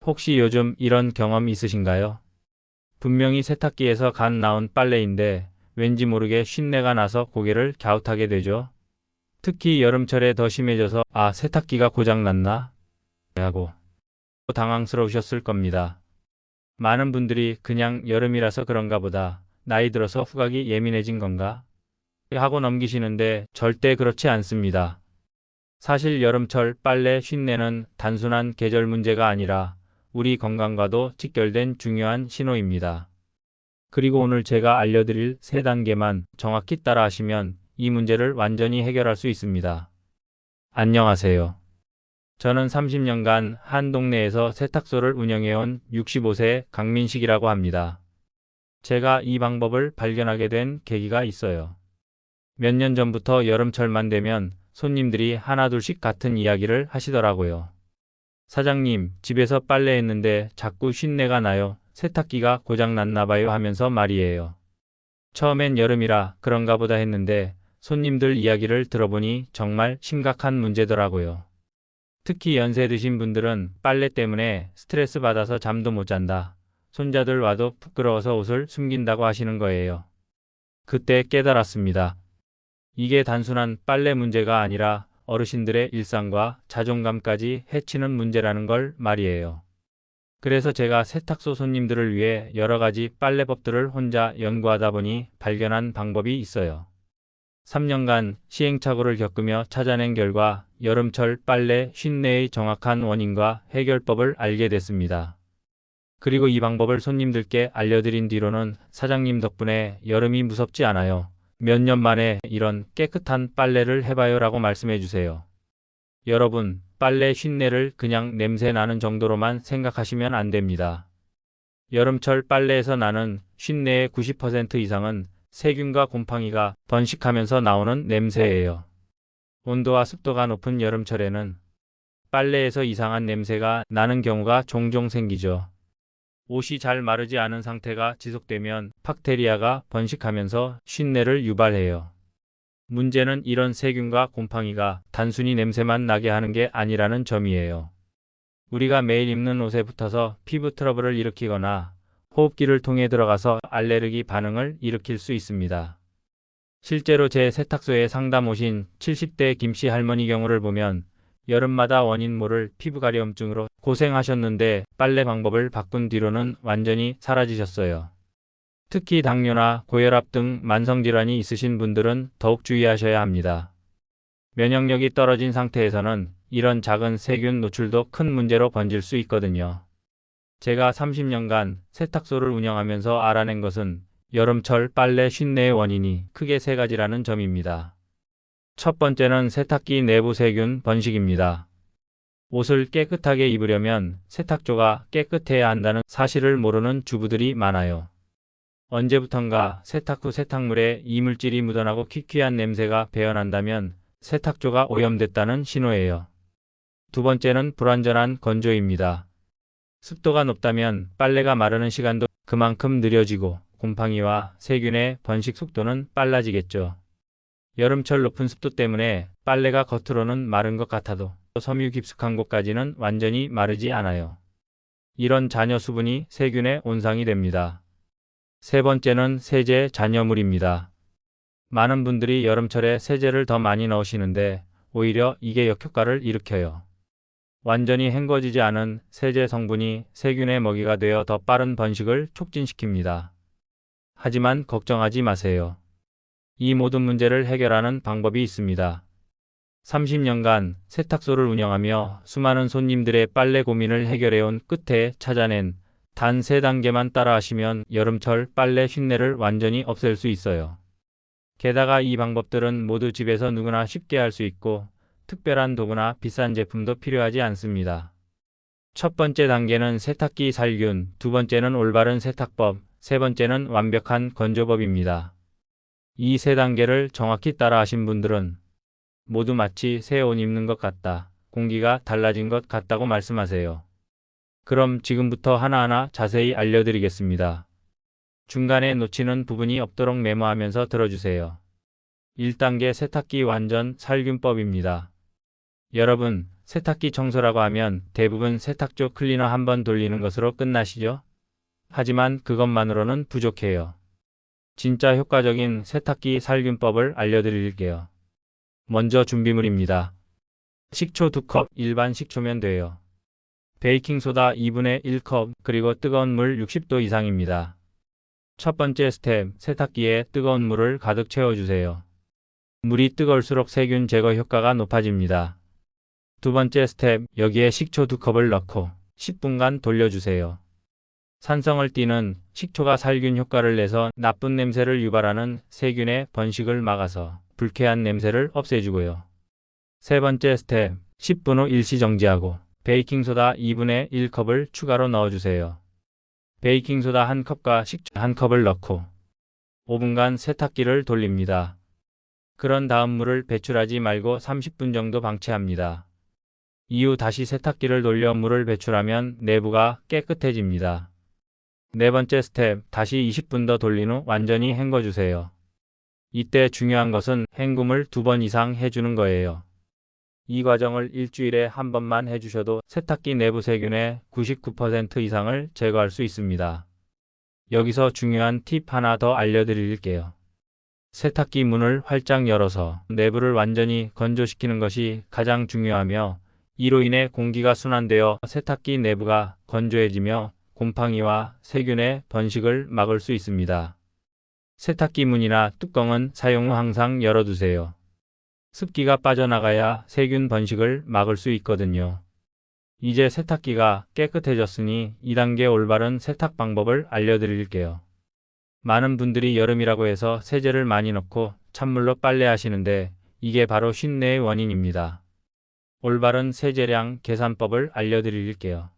혹시 요즘 이런 경험 있으신가요? 분명히 세탁기에서 갓 나온 빨래인데 왠지 모르게 쉰내가 나서 고개를 갸웃하게 되죠. 특히 여름철에 더 심해져서 아, 세탁기가 고장났나? 하고 당황스러우셨을 겁니다. 많은 분들이 그냥 여름이라서 그런가 보다. 나이 들어서 후각이 예민해진 건가? 하고 넘기시는데 절대 그렇지 않습니다. 사실 여름철 빨래 쉰내는 단순한 계절 문제가 아니라 우리 건강과도 직결된 중요한 신호입니다. 그리고 오늘 제가 알려드릴 3단계만 정확히 따라하시면 이 문제를 완전히 해결할 수 있습니다. 안녕하세요. 저는 30년간 한 동네에서 세탁소를 운영해온 65세 강민식이라고 합니다. 제가 이 방법을 발견하게 된 계기가 있어요. 몇 년 전부터 여름철만 되면 손님들이 하나둘씩 같은 이야기를 하시더라고요. 사장님, 집에서 빨래했는데 자꾸 쉰내가 나요. 세탁기가 고장났나 봐요 하면서 말이에요. 처음엔 여름이라 그런가 보다 했는데 손님들 이야기를 들어보니 정말 심각한 문제더라고요. 특히 연세 드신 분들은 빨래 때문에 스트레스 받아서 잠도 못 잔다. 손자들 와도 부끄러워서 옷을 숨긴다고 하시는 거예요. 그때 깨달았습니다. 이게 단순한 빨래 문제가 아니라 어르신들의 일상과 자존감까지 해치는 문제라는 걸 말이에요. 그래서 제가 세탁소 손님들을 위해 여러 가지 빨래법들을 혼자 연구하다 보니 발견한 방법이 있어요. 3년간 시행착오를 겪으며 찾아낸 결과 여름철 빨래 쉰내의 정확한 원인과 해결법을 알게 됐습니다. 그리고 이 방법을 손님들께 알려드린 뒤로는 사장님 덕분에 여름이 무섭지 않아요. 몇 년 만에 이런 깨끗한 빨래를 해봐요 라고 말씀해 주세요. 여러분, 빨래 쉰내를 그냥 냄새 나는 정도로만 생각하시면 안 됩니다. 여름철 빨래에서 나는 쉰내의 90% 이상은 세균과 곰팡이가 번식하면서 나오는 냄새예요. 온도와 습도가 높은 여름철에는 빨래에서 이상한 냄새가 나는 경우가 종종 생기죠. 옷이 잘 마르지 않은 상태가 지속되면 박테리아가 번식하면서 쉰내를 유발해요. 문제는 이런 세균과 곰팡이가 단순히 냄새만 나게 하는 게 아니라는 점이에요. 우리가 매일 입는 옷에 붙어서 피부 트러블을 일으키거나 호흡기를 통해 들어가서 알레르기 반응을 일으킬 수 있습니다. 실제로 제 세탁소에 상담 오신 70대 김씨 할머니 경우를 보면 여름마다 원인 모를 피부 가려움증으로 고생하셨는데 빨래 방법을 바꾼 뒤로는 완전히 사라지셨어요. 특히 당뇨나 고혈압 등 만성질환이 있으신 분들은 더욱 주의하셔야 합니다. 면역력이 떨어진 상태에서는 이런 작은 세균 노출도 큰 문제로 번질 수 있거든요. 제가 30년간 세탁소를 운영하면서 알아낸 것은 여름철 빨래 쉰내의 원인이 크게 3가지라는 점입니다. 첫 번째는 세탁기 내부 세균 번식입니다. 옷을 깨끗하게 입으려면 세탁조가 깨끗해야 한다는 사실을 모르는 주부들이 많아요. 언제부턴가 세탁 후 세탁물에 이물질이 묻어나고 퀴퀴한 냄새가 배어난다면 세탁조가 오염됐다는 신호예요. 두 번째는 불완전한 건조입니다. 습도가 높다면 빨래가 마르는 시간도 그만큼 느려지고 곰팡이와 세균의 번식 속도는 빨라지겠죠. 여름철 높은 습도 때문에 빨래가 겉으로는 마른 것 같아도 섬유 깊숙한 곳까지는 완전히 마르지 않아요. 이런 잔여 수분이 세균의 온상이 됩니다. 세 번째는 세제 잔여물입니다. 많은 분들이 여름철에 세제를 더 많이 넣으시는데 오히려 이게 역효과를 일으켜요. 완전히 헹궈지지 않은 세제 성분이 세균의 먹이가 되어 더 빠른 번식을 촉진시킵니다. 하지만 걱정하지 마세요. 이 모든 문제를 해결하는 방법이 있습니다. 30년간 세탁소를 운영하며 수많은 손님들의 빨래 고민을 해결해온 끝에 찾아낸 단 3단계만 따라하시면 여름철 빨래 쉰내를 완전히 없앨 수 있어요. 게다가 이 방법들은 모두 집에서 누구나 쉽게 할 수 있고 특별한 도구나 비싼 제품도 필요하지 않습니다. 첫 번째 단계는 세탁기 살균, 두 번째는 올바른 세탁법, 세 번째는 완벽한 건조법입니다. 이 3단계를 정확히 따라하신 분들은 모두 마치 새 옷 입는 것 같다, 공기가 달라진 것 같다고 말씀하세요. 그럼 지금부터 하나하나 자세히 알려드리겠습니다. 중간에 놓치는 부분이 없도록 메모하면서 들어주세요. 1단계 세탁기 완전 살균법입니다. 여러분, 세탁기 청소라고 하면 대부분 세탁조 클리너 한번 돌리는 것으로 끝나시죠? 하지만 그것만으로는 부족해요. 진짜 효과적인 세탁기 살균법을 알려드릴게요. 먼저 준비물입니다. 식초 2컵, 일반 식초면 돼요. 베이킹소다 2분의 1컵, 그리고 뜨거운 물 60도 이상입니다. 첫 번째 스텝, 세탁기에 뜨거운 물을 가득 채워주세요. 물이 뜨거울수록 세균 제거 효과가 높아집니다. 두 번째 스텝, 여기에 식초 2컵을 넣고 10분간 돌려주세요. 산성을 띠는 식초가 살균 효과를 내서 나쁜 냄새를 유발하는 세균의 번식을 막아서 불쾌한 냄새를 없애주고요. 세 번째 스텝, 10분 후 일시 정지하고 베이킹소다 2분의 1컵을 추가로 넣어주세요. 베이킹소다 1컵과 식초 1컵을 넣고 5분간 세탁기를 돌립니다. 그런 다음 물을 배출하지 말고 30분 정도 방치합니다. 이후 다시 세탁기를 돌려 물을 배출하면 내부가 깨끗해집니다. 네 번째 스텝, 다시 20분 더 돌린 후 완전히 헹궈주세요. 이때 중요한 것은 헹굼을 2번 이상 해주는 거예요. 이 과정을 일주일에 한 번만 해주셔도 세탁기 내부 세균의 99% 이상을 제거할 수 있습니다. 여기서 중요한 팁 하나 더 알려드릴게요. 세탁기 문을 활짝 열어서 내부를 완전히 건조시키는 것이 가장 중요하며, 이로 인해 공기가 순환되어 세탁기 내부가 건조해지며 곰팡이와 세균의 번식을 막을 수 있습니다. 세탁기 문이나 뚜껑은 사용 후 항상 열어두세요. 습기가 빠져나가야 세균 번식을 막을 수 있거든요. 이제 세탁기가 깨끗해졌으니 2단계 올바른 세탁 방법을 알려드릴게요. 많은 분들이 여름이라고 해서 세제를 많이 넣고 찬물로 빨래하시는데 이게 바로 쉰내의 원인입니다. 올바른 세제량 계산법을 알려드릴게요.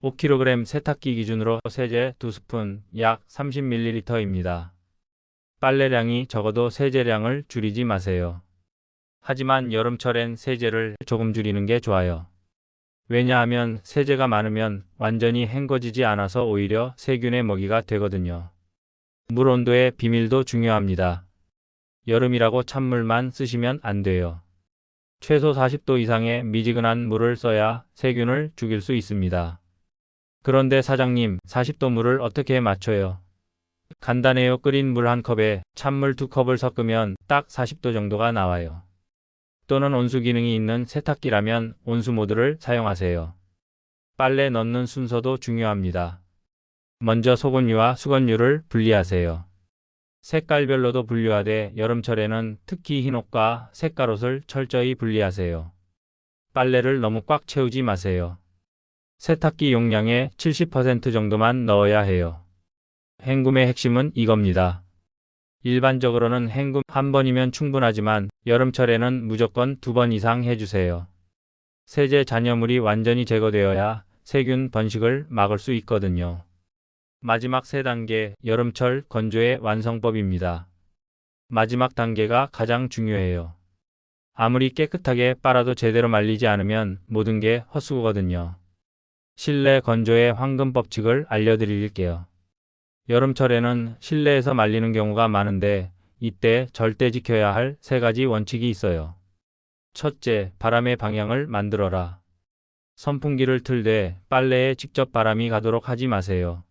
5kg 세탁기 기준으로 세제 2스푼, 약 30ml입니다. 빨래량이 적어도 세제량을 줄이지 마세요. 하지만 여름철엔 세제를 조금 줄이는 게 좋아요. 왜냐하면 세제가 많으면 완전히 헹궈지지 않아서 오히려 세균의 먹이가 되거든요. 물 온도의 비밀도 중요합니다. 여름이라고 찬물만 쓰시면 안 돼요. 최소 40도 이상의 미지근한 물을 써야 세균을 죽일 수 있습니다. 그런데 사장님, 40도 물을 어떻게 맞춰요? 간단해요. 끓인 물 1컵에 찬물 2컵을 섞으면 딱 40도 정도가 나와요. 또는 온수 기능이 있는 세탁기라면 온수 모드를 사용하세요. 빨래 넣는 순서도 중요합니다. 먼저 소금류와 수건류를 분리하세요. 색깔별로도 분류하되 여름철에는 특히 흰옷과 색깔옷을 철저히 분리하세요. 빨래를 너무 꽉 채우지 마세요. 세탁기 용량의 70% 정도만 넣어야 해요. 헹굼의 핵심은 이겁니다. 일반적으로는 헹굼 한 번이면 충분하지만 여름철에는 무조건 2번 이상 해주세요. 세제 잔여물이 완전히 제거되어야 세균 번식을 막을 수 있거든요. 마지막 3단계, 여름철 건조의 완성법입니다. 마지막 단계가 가장 중요해요. 아무리 깨끗하게 빨아도 제대로 말리지 않으면 모든 게 헛수고거든요. 실내 건조의 황금 법칙을 알려드릴게요. 여름철에는 실내에서 말리는 경우가 많은데 이때 절대 지켜야 할 3가지 원칙이 있어요. 첫째, 바람의 방향을 만들어라. 선풍기를 틀되 빨래에 직접 바람이 가도록 하지 마세요.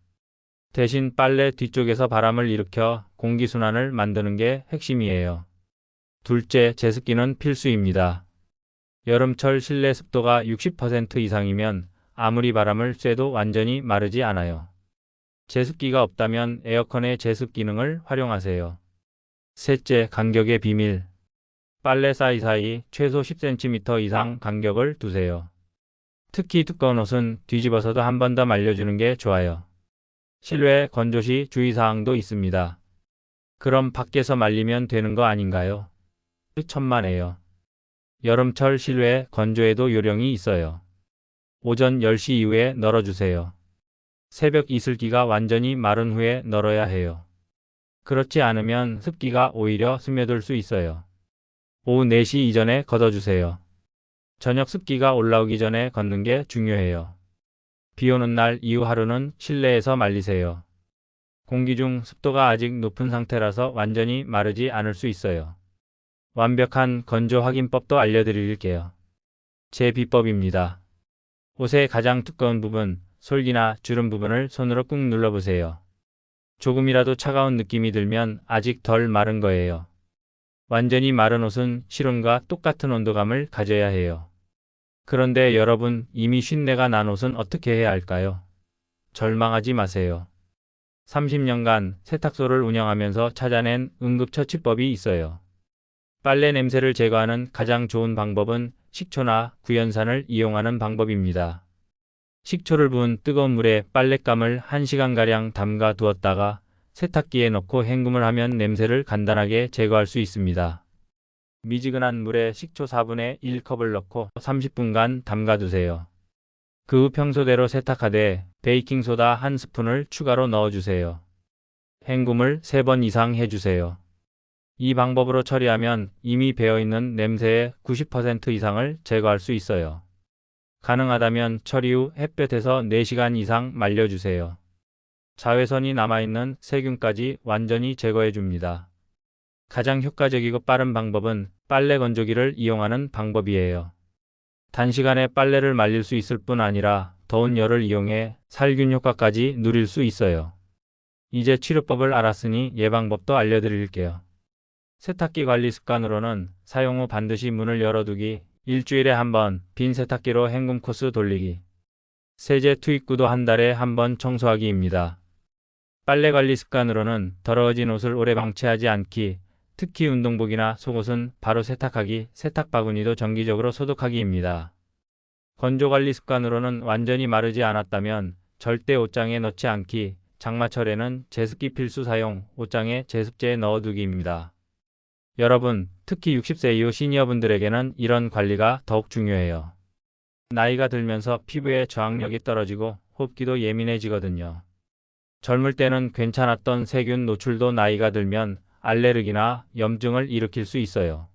대신 빨래 뒤쪽에서 바람을 일으켜 공기순환을 만드는 게 핵심이에요. 둘째, 제습기는 필수입니다. 여름철 실내 습도가 60% 이상이면 아무리 바람을 쐬도 완전히 마르지 않아요. 제습기가 없다면 에어컨의 제습 기능을 활용하세요. 셋째, 간격의 비밀. 빨래 사이사이 최소 10cm 이상 간격을 두세요. 특히 두꺼운 옷은 뒤집어서도 한 번 더 말려주는 게 좋아요. 실외 건조 시 주의사항도 있습니다. 그럼 밖에서 말리면 되는 거 아닌가요? 천만에요. 여름철 실외 건조에도 요령이 있어요. 오전 10시 이후에 널어주세요. 새벽 이슬기가 완전히 마른 후에 널어야 해요. 그렇지 않으면 습기가 오히려 스며들 수 있어요. 오후 4시 이전에 걷어주세요. 저녁 습기가 올라오기 전에 걷는 게 중요해요. 비 오는 날 이후 하루는 실내에서 말리세요. 공기 중 습도가 아직 높은 상태라서 완전히 마르지 않을 수 있어요. 완벽한 건조 확인법도 알려드릴게요. 제 비법입니다. 옷의 가장 두꺼운 부분, 솔기나 주름 부분을 손으로 꾹 눌러보세요. 조금이라도 차가운 느낌이 들면 아직 덜 마른 거예요. 완전히 마른 옷은 실온과 똑같은 온도감을 가져야 해요. 그런데 여러분, 이미 쉰내가 난 옷은 어떻게 해야 할까요? 절망하지 마세요. 30년간 세탁소를 운영하면서 찾아낸 응급처치법이 있어요. 빨래 냄새를 제거하는 가장 좋은 방법은 식초나 구연산을 이용하는 방법입니다. 식초를 부은 뜨거운 물에 빨랫감을 1시간가량 담가 두었다가 세탁기에 넣고 헹굼을 하면 냄새를 간단하게 제거할 수 있습니다. 미지근한 물에 식초 4분의 1컵을 넣고 30분간 담가두세요. 그 후 평소대로 세탁하되 베이킹소다 1스푼을 추가로 넣어주세요. 헹굼을 3번 이상 해주세요. 이 방법으로 처리하면 이미 배어있는 냄새의 90% 이상을 제거할 수 있어요. 가능하다면 처리 후 햇볕에서 4시간 이상 말려주세요. 자외선이 남아있는 세균까지 완전히 제거해줍니다. 가장 효과적이고 빠른 방법은 빨래 건조기를 이용하는 방법이에요. 단시간에 빨래를 말릴 수 있을 뿐 아니라 더운 열을 이용해 살균 효과까지 누릴 수 있어요. 이제 치료법을 알았으니 예방법도 알려드릴게요. 세탁기 관리 습관으로는 사용 후 반드시 문을 열어두기, 일주일에 한 번 빈 세탁기로 헹굼 코스 돌리기, 세제 투입구도 한 달에 한 번 청소하기입니다. 빨래 관리 습관으로는 더러워진 옷을 오래 방치하지 않기, 특히 운동복이나 속옷은 바로 세탁하기, 세탁 바구니도 정기적으로 소독하기입니다. 건조 관리 습관으로는 완전히 마르지 않았다면 절대 옷장에 넣지 않기, 장마철에는 제습기 필수 사용, 옷장에 제습제 넣어두기입니다. 여러분, 특히 60세 이후 시니어분들에게는 이런 관리가 더욱 중요해요. 나이가 들면서 피부의 저항력이 떨어지고 호흡기도 예민해지거든요. 젊을 때는 괜찮았던 세균 노출도 나이가 들면 알레르기나 염증을 일으킬 수 있어요.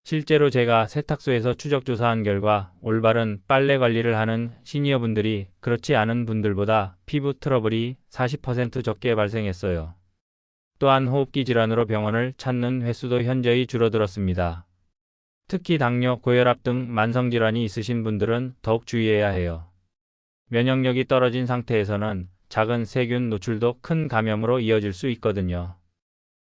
실제로 제가 세탁소에서 추적 조사한 결과 올바른 빨래 관리를 하는 시니어분들이 그렇지 않은 분들보다 피부 트러블이 40% 적게 발생했어요. 또한 호흡기 질환으로 병원을 찾는 횟수도 현저히 줄어들었습니다. 특히 당뇨, 고혈압 등 만성질환이 있으신 분들은 더욱 주의해야 해요. 면역력이 떨어진 상태에서는 작은 세균 노출도 큰 감염으로 이어질 수 있거든요.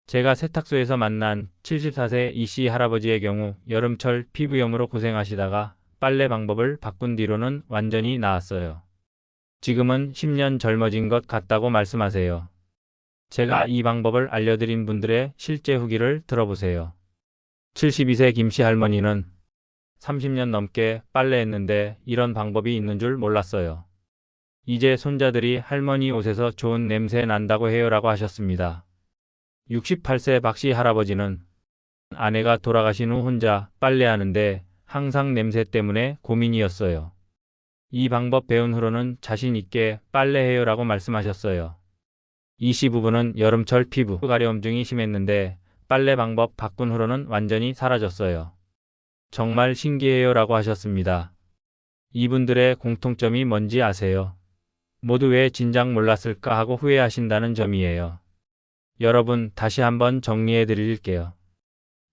제가 세탁소에서 만난 74세 이씨 할아버지의 경우 여름철 피부염으로 고생하시다가 빨래 방법을 바꾼 뒤로는 완전히 나았어요. 지금은 10년 젊어진 것 같다고 말씀하세요. 제가 이 방법을 알려드린 분들의 실제 후기를 들어보세요. 72세 김씨 할머니는 30년 넘게 빨래했는데 이런 방법이 있는 줄 몰랐어요. 이제 손자들이 할머니 옷에서 좋은 냄새 난다고 해요 라고 하셨습니다. 68세 박씨 할아버지는 아내가 돌아가신 후 혼자 빨래하는데 항상 냄새 때문에 고민이었어요. 이 방법 배운 후로는 자신 있게 빨래해요 라고 말씀하셨어요. 이씨 부부는 여름철 피부 가려움증이 심했는데 빨래 방법 바꾼 후로는 완전히 사라졌어요. 정말 신기해요 라고 하셨습니다. 이분들의 공통점이 뭔지 아세요? 모두 왜 진작 몰랐을까 하고 후회하신다는 점이에요. 여러분, 다시 한번 정리해 드릴게요.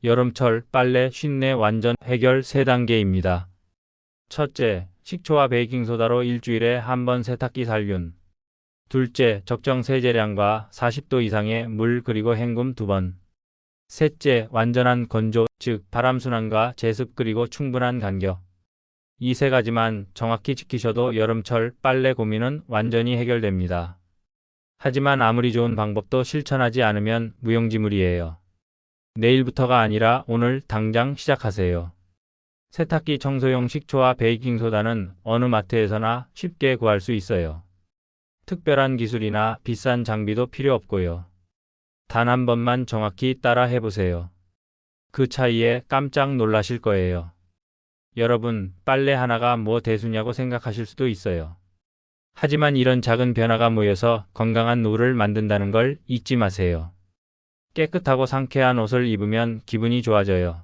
여름철 빨래 쉰내 완전 해결 3단계입니다. 첫째, 식초와 베이킹소다로 일주일에 한 번 세탁기 살균. 둘째, 적정 세제량과 40도 이상의 물 그리고 헹굼 2번. 셋째, 완전한 건조, 즉 바람순환과 제습 그리고 충분한 간격. 이 3가지만 정확히 지키셔도 여름철 빨래 고민은 완전히 해결됩니다. 하지만 아무리 좋은 방법도 실천하지 않으면 무용지물이에요. 내일부터가 아니라 오늘 당장 시작하세요. 세탁기 청소용 식초와 베이킹소다는 어느 마트에서나 쉽게 구할 수 있어요. 특별한 기술이나 비싼 장비도 필요 없고요. 단 한 번만 정확히 따라 해보세요. 그 차이에 깜짝 놀라실 거예요. 여러분, 빨래 하나가 뭐 대수냐고 생각하실 수도 있어요. 하지만 이런 작은 변화가 모여서 건강한 노후를 만든다는 걸 잊지 마세요. 깨끗하고 상쾌한 옷을 입으면 기분이 좋아져요.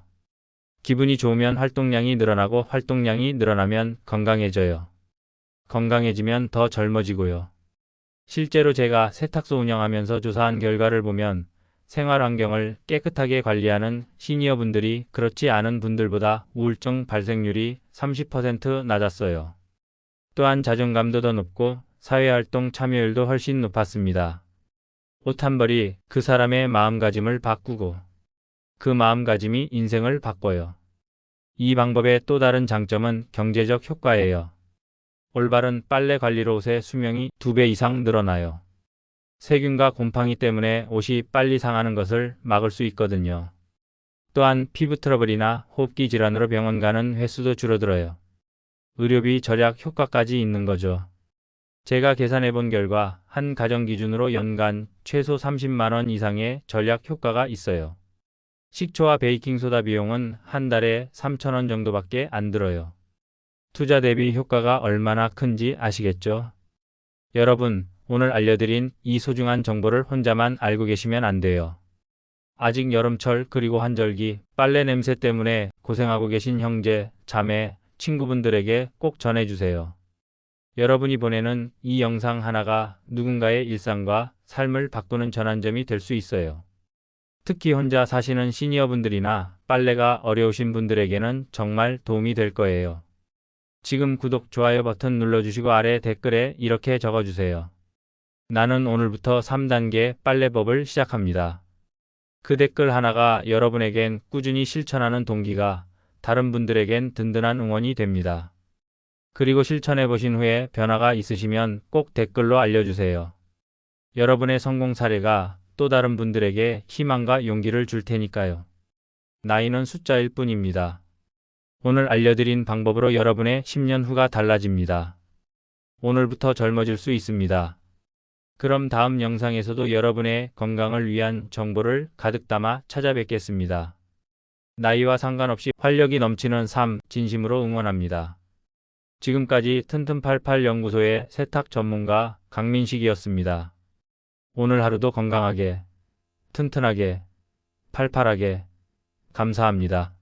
기분이 좋으면 활동량이 늘어나고 활동량이 늘어나면 건강해져요. 건강해지면 더 젊어지고요. 실제로 제가 세탁소 운영하면서 조사한 결과를 보면 생활 환경을 깨끗하게 관리하는 시니어분들이 그렇지 않은 분들보다 우울증 발생률이 30% 낮았어요. 또한 자존감도 더 높고 사회활동 참여율도 훨씬 높았습니다. 옷 한 벌이 그 사람의 마음가짐을 바꾸고 그 마음가짐이 인생을 바꿔요. 이 방법의 또 다른 장점은 경제적 효과예요. 올바른 빨래 관리로 옷의 수명이 2배 이상 늘어나요. 세균과 곰팡이 때문에 옷이 빨리 상하는 것을 막을 수 있거든요. 또한 피부 트러블이나 호흡기 질환으로 병원 가는 횟수도 줄어들어요. 의료비 절약 효과까지 있는 거죠. 제가 계산해 본 결과 한 가정 기준으로 연간 최소 30만 원 이상의 절약 효과가 있어요. 식초와 베이킹소다 비용은 한 달에 3천 원 정도밖에 안 들어요. 투자 대비 효과가 얼마나 큰지 아시겠죠? 여러분, 오늘 알려드린 이 소중한 정보를 혼자만 알고 계시면 안 돼요. 아직 여름철 그리고 한절기 빨래 냄새 때문에 고생하고 계신 형제, 자매, 친구분들에게 꼭 전해주세요. 여러분이 보내는 이 영상 하나가 누군가의 일상과 삶을 바꾸는 전환점이 될 수 있어요. 특히 혼자 사시는 시니어분들이나 빨래가 어려우신 분들에게는 정말 도움이 될 거예요. 지금 구독, 좋아요 버튼 눌러주시고 아래 댓글에 이렇게 적어주세요. 나는 오늘부터 3단계 빨래법을 시작합니다. 그 댓글 하나가 여러분에겐 꾸준히 실천하는 동기가, 다른 분들에겐 든든한 응원이 됩니다. 그리고 실천해 보신 후에 변화가 있으시면 꼭 댓글로 알려주세요. 여러분의 성공 사례가 또 다른 분들에게 희망과 용기를 줄 테니까요. 나이는 숫자일 뿐입니다. 오늘 알려드린 방법으로 여러분의 10년 후가 달라집니다. 오늘부터 젊어질 수 있습니다. 그럼 다음 영상에서도 여러분의 건강을 위한 정보를 가득 담아 찾아뵙겠습니다. 나이와 상관없이 활력이 넘치는 삶 진심으로 응원합니다. 지금까지 튼튼팔팔 연구소의 세탁 전문가 강민식이었습니다. 오늘 하루도 건강하게, 튼튼하게, 팔팔하게 감사합니다.